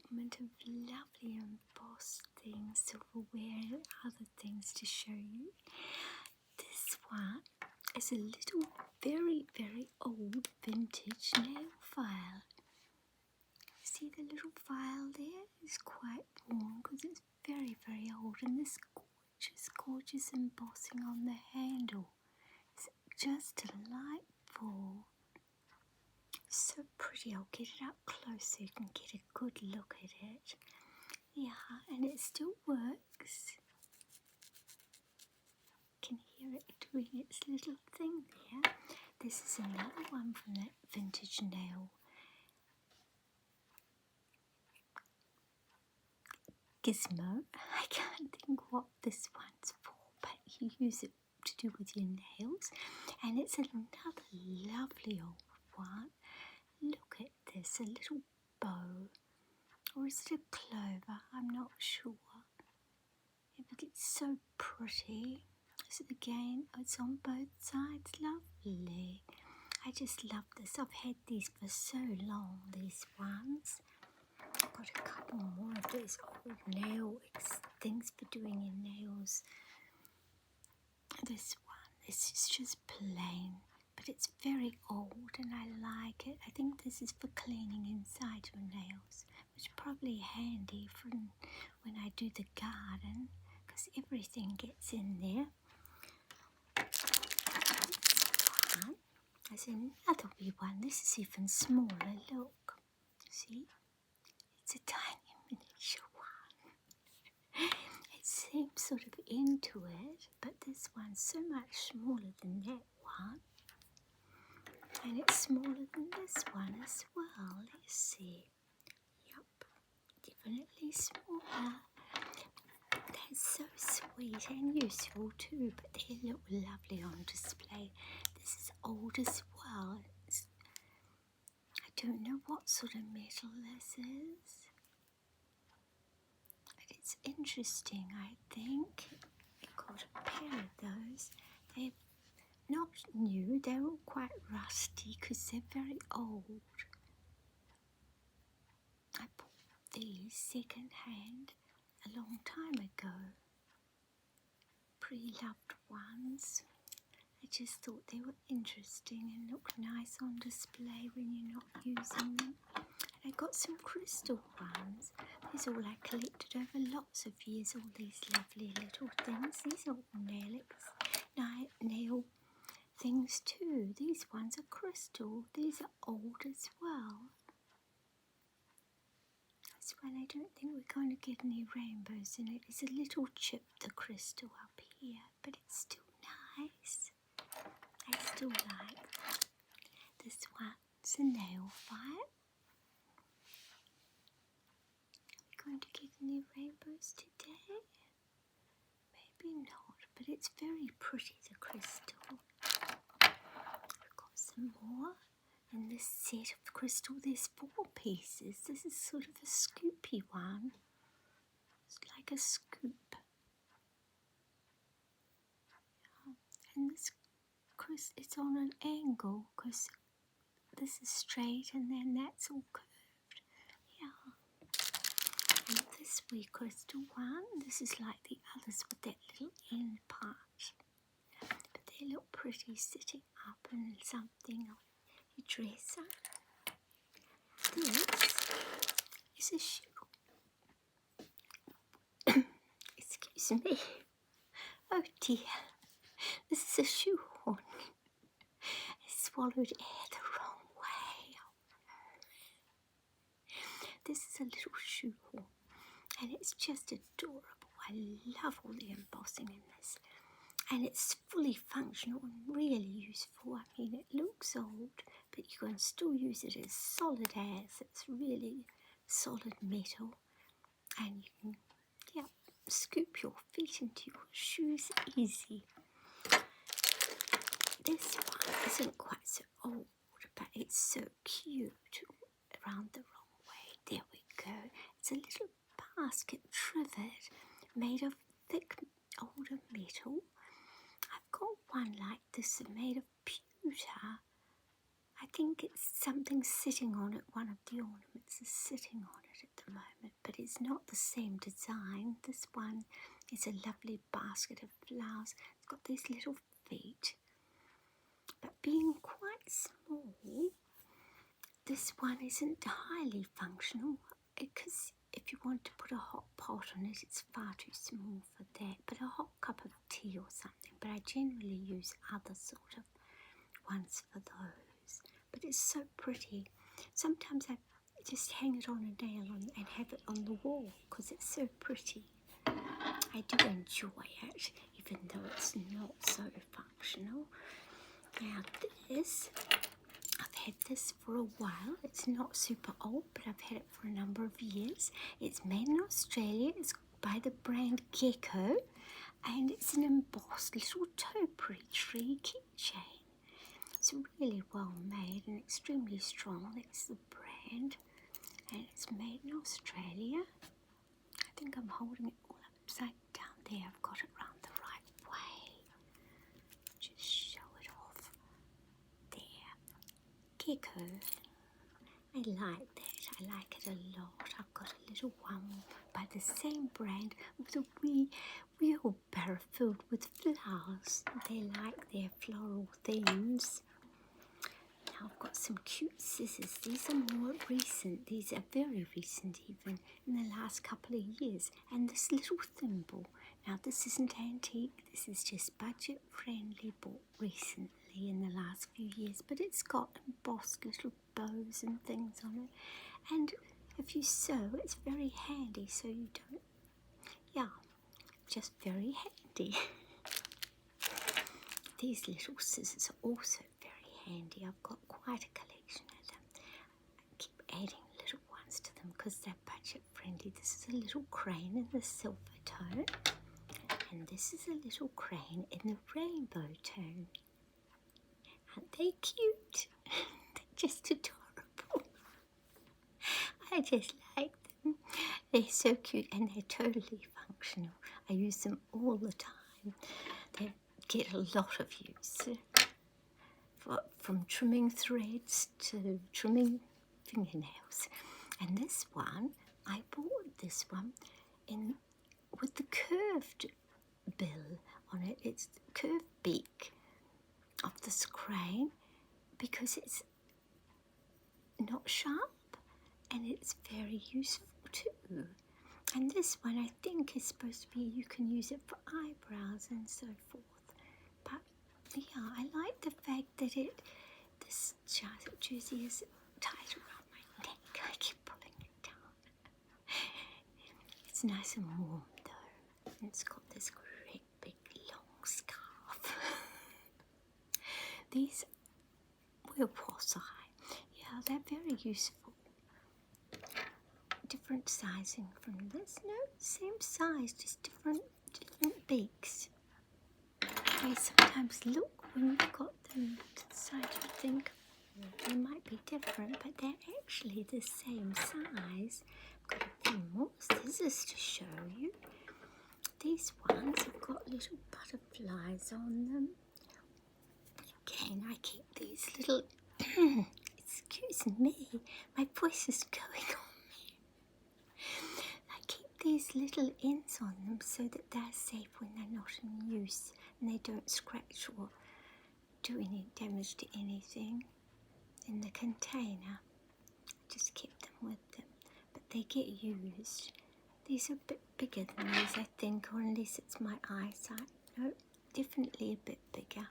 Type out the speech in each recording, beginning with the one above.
assortment of lovely embossed things, silverware and other things to show you. This one is a little very, very old vintage nail file. See the little file there? It's quite worn because it's very, very old, and this gorgeous, gorgeous embossing on the handle. It's just delightful. So pretty. I'll get it up close so you can get a good look at it. Yeah, and it still works. You can hear it doing its little thing there. This is another one from that vintage nail gizmo. I can't think what this one's for, but you use it to do with your nails. And it's another lovely old one. Look at this, a little bow. Or is it a clover? I'm not sure. Yeah, but it's so pretty. So again, it's on both sides. Lovely. I just love this. I've had these for so long, these ones. I've got a couple more of these old nail things for doing your nails. This one, this is just plain, but it's very old and I like it. I think this is for cleaning inside your nails, which is probably handy for when I do the garden, because everything gets in there. This one is another wee one. This is even smaller, look. See? It's a tiny miniature one. It seems sort of into it, but this one's so much smaller than that one. And it's smaller than this one as well. Let's see. Yup, definitely smaller. They're so sweet and useful too, but they look lovely on display. This is old as well. I don't know what sort of metal this is. But it's interesting, I think. I've got a pair of those. They're not new, they're all quite rusty because they're very old. I bought these second hand a long time ago. Pre-loved ones. I just thought they were interesting and look nice on display when you're not using them. And I got some crystal ones. These are all I collected over lots of years, all these lovely little things. These are all nail things too. These ones are crystal. These are old as well. This one, I don't think we're going to get any rainbows in it. It's a little chipped, the crystal up here, but it's still nice. I still like this one. It's a nail file. Are we going to get any rainbows today? Maybe not, but it's very pretty, the crystal. We've got some more. In this set of crystal, there's 4 pieces. This is sort of a scoopy one. It's like a scoop. Yeah. And this it's on an angle because this is straight and then that's all curved. Yeah. And this wee crystal one, this is like the others with that little end part. But they look pretty sitting up in something on your dresser. This is a shoe. Excuse me. Oh dear. This is a shoehorn. I swallowed air the wrong way. This is a little shoehorn. And it's just adorable. I love all the embossing in this. And it's fully functional and really useful. I mean, it looks old, but you can still use it as solid as. It's really solid metal. And you can, scoop your feet into your shoes easy. This one isn't quite so old, but it's so cute. Around the wrong way. There we go. It's a little basket trivet made of thick older metal. I've got one like this made of pewter. I think it's something sitting on it. One of the ornaments is sitting on it at the moment, but it's not the same design. This one is a lovely basket of flowers. It's got these little feet, but being quite small, this one isn't highly functional because if you want to put a hot pot on it, it's far too small for that, but a hot cup of tea or something. But I generally use other sort of ones for those. But it's so pretty. Sometimes I just hang it on a nail and have it on the wall because it's so pretty. I do enjoy it, even though it's not so functional. Now this, I've had this for a while. It's not super old, but I've had it for a number of years. It's made in Australia. It's by the brand Gecko, and it's an embossed little topiary tree keychain. It's really well made and extremely strong. That's the brand, and it's made in Australia. I think I'm holding it all upside down there. I've got it round the right way. Just show it off. There. Gecko. I like that. I like it a lot. I've got a little one by the same brand with a wee wheelbarrow filled with flowers. They like their floral themes. Now I've got some cute scissors. These are more recent. These are very recent even, in the last couple of years. And this little thimble. Now this isn't antique. This is just budget friendly, bought recently in the last few years. But it's got embossed little bows and things on it. And if you sew, it's very handy so you don't, just very handy. These little scissors are also very handy. I've got quite a collection of them. I keep adding little ones to them because they're budget friendly. This is a little crane in the silver tone, and this is a little crane in the rainbow tone. Aren't they cute? They're just adorable. I just like them. They're so cute and they're totally functional. I use them all the time. They get a lot of use. From trimming threads to trimming fingernails. And this one, I bought this one with the curved bill on it. It's the curved beak of this crane because it's not sharp and it's very useful too. And this one I think is supposed to be, you can use it for eyebrows and so forth. But yeah, I like the fact that this jersey is tied around my neck. I keep pulling it down. It's nice and warm though. And it's got this great big long scarf. These will possai. Yeah, they're very useful. Different sizing from this. No, same size, just different beaks. They sometimes look, when you've got them to the side, you think they might be different, but they're actually the same size. I've got a few more scissors to show you. These ones have got little butterflies on them. Again, I keep these little, excuse me, my voice is going on. I keep these little ends on them so that they're safe when they're not in use and they don't scratch or do any damage to anything in the container. I just keep them with them, but they get used. These are a bit bigger than these, I think, or unless it's my eyesight. No, definitely a bit bigger.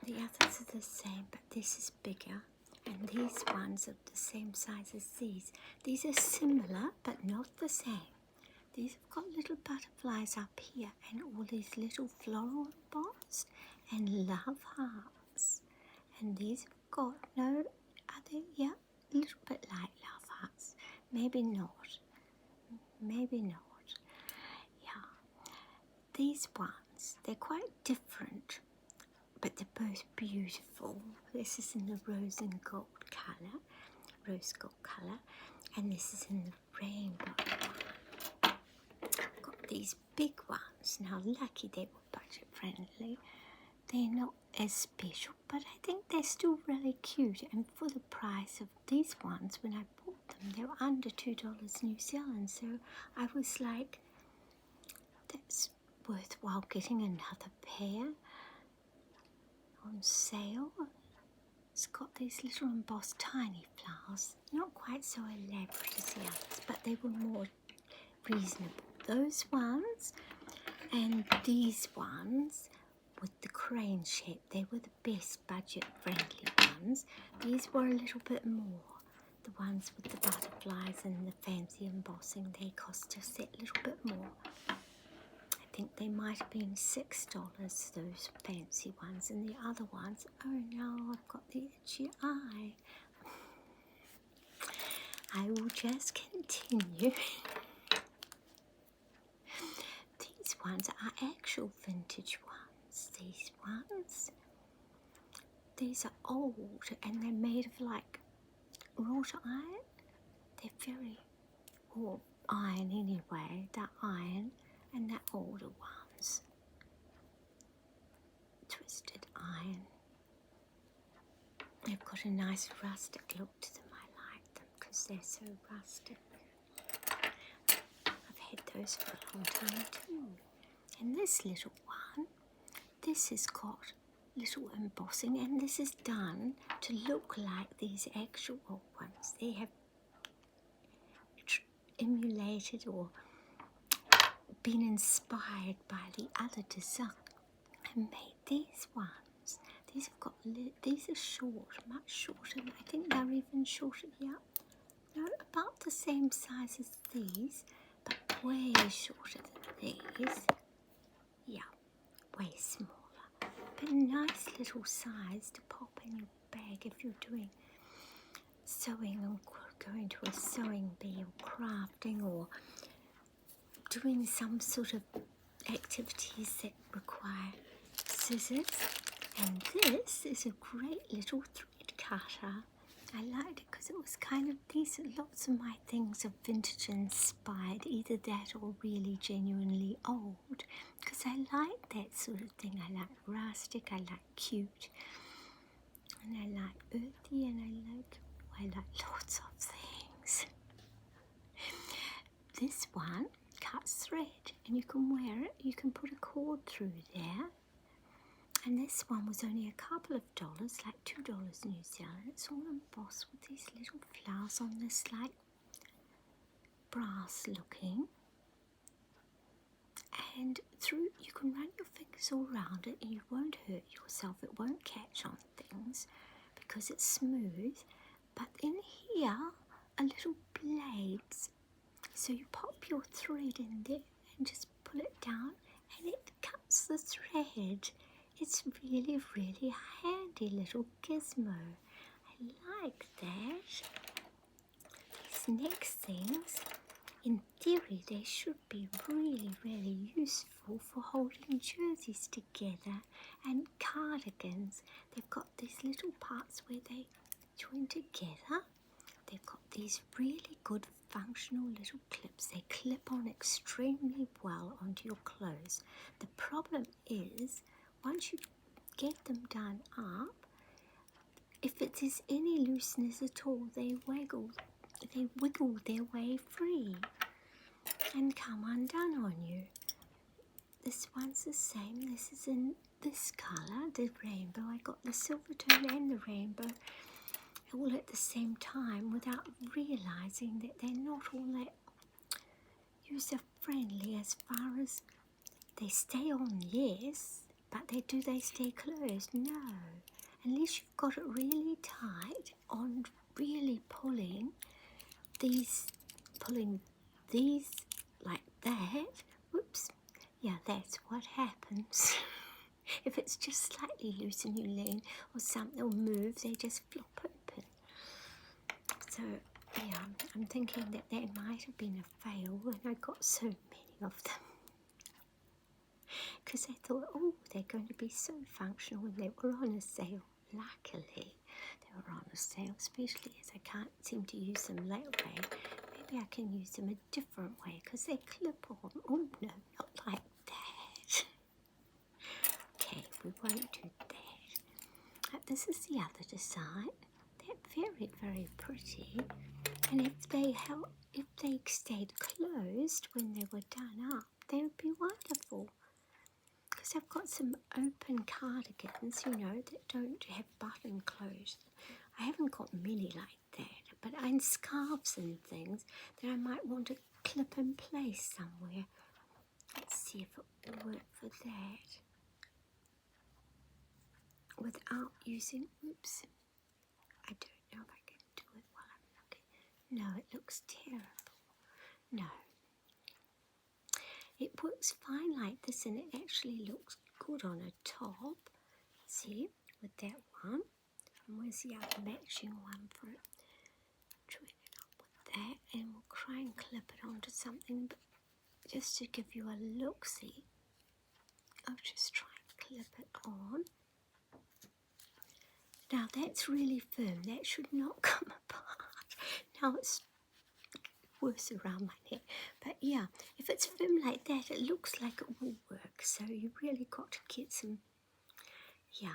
The others are the same, but this is bigger. And these ones are the same size as these. These are similar, but not the same. These have got little butterflies up here and all these little floral embossed and love hearts. And these have got, no, are they? Yeah, a little bit like love hearts. Maybe not. Maybe not. Yeah. These ones, they're quite different, but they're both beautiful. This is in the rose and gold colour, and this is in the rainbow one. I've got these big ones. Now, lucky they were budget friendly. They're not as special, but I think they're still really cute. And for the price of these ones, when I bought them, they were under $2 New Zealand. So I was like, that's worthwhile getting another pair on sale. It's got these little embossed tiny flowers, not quite so elaborate as the others, but they were more reasonable. Those ones and these ones with the crane shape, they were the best budget friendly ones. These were a little bit more. The ones with the butterflies and the fancy embossing, they cost us that little bit more. I think they might have been $6, those fancy ones, and the other ones, oh no, I've got the itchy eye. I will just continue. These ones are actual vintage ones. These are old, and they're made of like wrought iron. They're very, or iron anyway, they're iron, and they're older ones. Twisted iron. They've got a nice rustic look to them. I like them because they're so rustic. I've had those for a long time too. And this little one, this has got little embossing, and this is done to look like these actual old ones. They have emulated or been inspired by the other design and made these ones. These have got, these are short, much shorter. I think they're even shorter, yeah. They're about the same size as these, but way shorter than these. Yeah, way smaller. But a nice little size to pop in your bag if you're doing sewing or going to a sewing bee or crafting or doing some sort of activities that require scissors. And this is a great little thread cutter. I liked it because it was kind of decent. Lots of my things are vintage inspired, either that or really genuinely old, because I like that sort of thing. I like rustic, I like cute, and I like earthy, and I like lots of things. This one cuts thread, and you can wear it. You can put a cord through there. And this one was only a couple of dollars, like $2 New Zealand. It's all embossed with these little flowers on this, like, brass looking. And you can run your fingers all around it and you won't hurt yourself. It won't catch on things because it's smooth. But in here are little blades. So you pop your thread in there and just pull it down and it cuts the thread. It's really, really handy little gizmo. I like that. These next things, in theory, they should be really, really useful for holding jerseys together and cardigans. They've got these little parts where they join together. They've got these really good functional little clips. They clip on extremely well onto your clothes. The problem is, once you get them done up, if it is any looseness at all, they wiggle their way free and come undone on you. This one's the same. This is in this colour, the rainbow. I got the silver tone and the rainbow all at the same time without realising that they're not all that user-friendly as far as they stay on, yes, but do they stay closed? No. Unless you've got it really tight on really pulling these like that. Whoops. Yeah, that's what happens. If it's just slightly loose and you lean or something will move, they just flop open. So, yeah, I'm thinking that might have been a fail when I got so many of them. Because I thought, oh, they're going to be so functional when they were on a sale. Luckily, they were on a sale, especially as I can't seem to use them that way. Maybe I can use them a different way because they clip on. Oh, no, not like that. Okay, we won't do that. But this is the other design. They're very, very pretty. And if they stayed closed when they were done up, they would be wonderful. Because I've got some open cardigans, you know, that don't have button closed. I haven't got many like that, but and scarves and things that I might want to clip in place somewhere. Let's see if it will work for that. Without using, oops, I don't know if I can do it while I'm looking. No, it looks terrible. No. It works fine like this, and it actually looks good on a top. See, with that one. And where's the other matching one for it? Join it up with that, and we'll try and clip it onto something, but just to give you a look-see. I'll just try and clip it on. Now that's really firm. That should not come apart. Now it's worse around my neck. But yeah, if it's firm like that, it looks like it will work. So you really got to get some, yeah,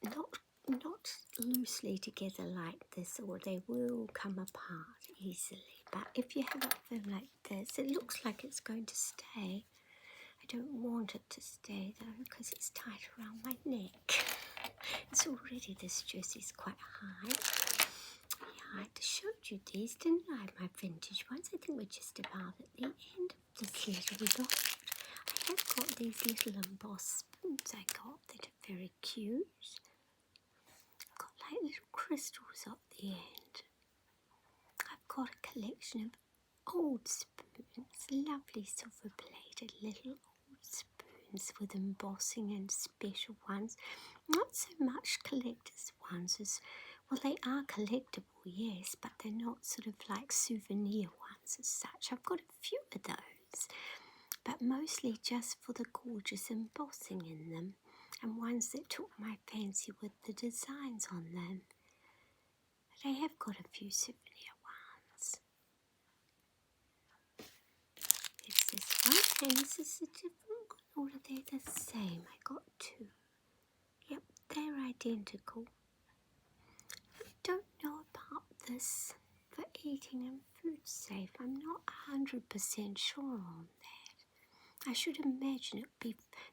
not loosely together like this, or they will come apart easily. But if you have it firm like this, it looks like it's going to stay. I don't want it to stay though, because it's tight around my neck. It's already, this jersey's quite high. Yeah, I showed you these, didn't I? My vintage ones. I think we're just about at the end of this little lot. I have got these little embossed spoons I got that are very cute. I've got like little crystals up the end. I've got a collection of old spoons, lovely silver-plated little old spoons with embossing and special ones. Not so much collector's ones as, well, they are collectible, yes, but they're not sort of like souvenir ones as such. I've got a few of those, but mostly just for the gorgeous embossing in them, and ones that took my fancy with the designs on them. But I have got a few souvenir ones. There's this one, and this is a different one. All of them are the same. I got two. Yep, they're identical. I don't know about this for eating and food safe. I'm not 100% sure on that. I should imagine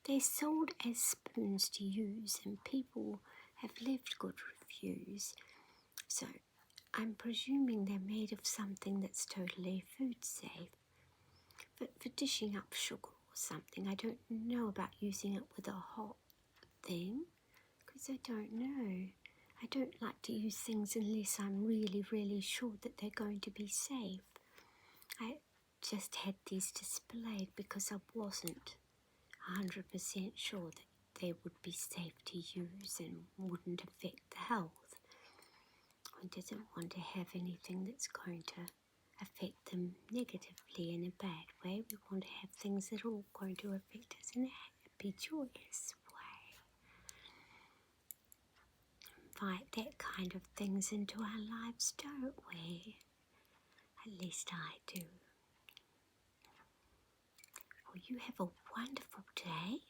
they're sold as spoons to use, and people have left good reviews. So I'm presuming they're made of something that's totally food safe. But for dishing up sugar or something, I don't know about using it with a hot thing, because I don't know. I don't like to use things unless I'm really, really sure that they're going to be safe. I just had these displayed because I wasn't 100% sure that they would be safe to use and wouldn't affect the health. I didn't want to have anything that's going to affect them negatively in a bad way. We want to have things that are all going to affect us in a happy, joyous way. Invite that kind of things into our lives, don't we? At least I do. Well, you have a wonderful day,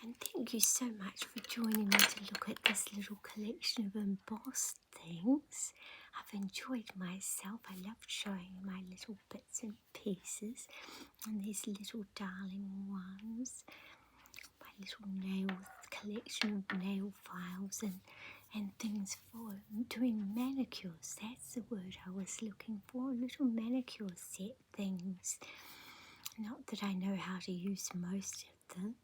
and thank you so much for joining me to look at this little collection of embossed things. I've enjoyed myself. I loved showing my little bits and pieces, and these little darling ones. My little nail collection of nail files and things for doing manicures. That's the word I was looking for. Little manicure set things. Not that I know how to use most of them,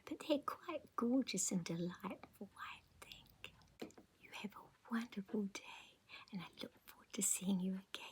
but they're quite gorgeous and delightful, I think. You have a wonderful day, and I look forward to seeing you again.